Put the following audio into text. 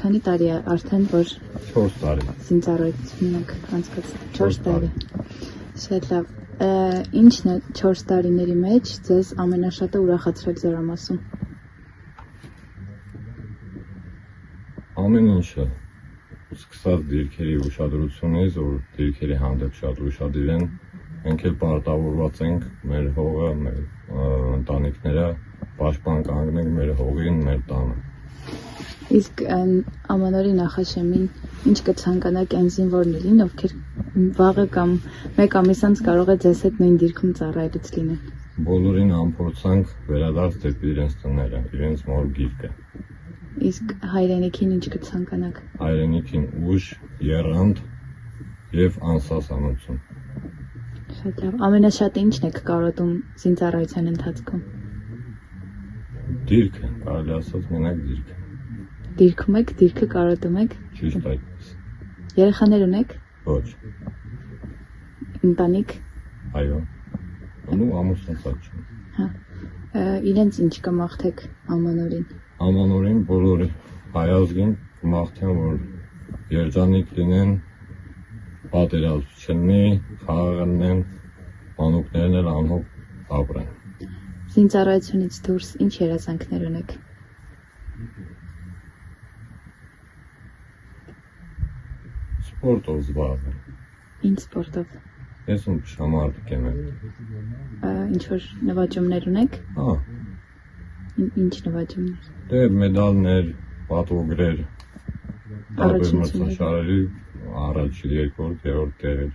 Քանի տարի է արդեն որ 4 տարի։ զինծառայություն եք անցկացրել 4 տարի։ Շատ լավ։ Ինչն է 4 տարիների մեջ ձեզ ամենաշատը ուրախացրել զորամասում։ Ամեն ինչը սկսած դիրքերի ուշադրությունից, որ դիրքերի հանդեպ շատ ուշադիր են, մենք էլ պարտավորված ենք մեր հողը, մեր ընտանիքները պաշտպան կանգնել մեր հողին, մեր տանը։ Իսկ ամանորի նախաշեմին ինչ կցանկանաք այն զինվորներին, ովքեր վաղը կամ մեկ ամիս անց կարող է ձեզ հետ նույն դիրքում ծառայելուց լինեն։ Բոլորին ամփոփանք վերադարձ դեպի իրենց տները, իրենց մոր գիրկը։ Իսկ հայրենիքին ինչ կցանկանաք։ Հայրենիքին ուժ, եռանդ եւ անսասանություն։ Շատ լավ։ Ամենաշատը ինչն եք կարոտում զինծառայության ընթացքում։ Դիրքը, կարելի ասած մենակ դիրքը։ Դիրքում եք, դիրքը կարոտում եք։ Ճիշտ այդպես։ Երեխաներ ունեք։ Ոչ, Ընտանիք։ այո։ Ու ամուսնացած չեմ։ Հա։ Իրենց ինչ կմաղթեք ամանորին։ Ամանորին բոլորը հայազգին կմաղթեն, որ երջանիկ լինեն, պատերազմ չլինի, խաղաղանեն, մանուկներն էլ անհոգ ապրեն։ Զինծառայությունից դուրս ինչ երազանքներ ունեք։ Սպորտով զբաղվել։ Ինչ սպորտով։ Ես ում շամարդիկ եմ։ Ինչ որ նվաճումներ ունեք։ Հա, Ինչ նվաճումներ։ դե մեդալներ, պատվոգրեր, տարբեր Առաջինություններ։ մրցաշարերի առաջ, երկրորդ, երրորդ տեղեր։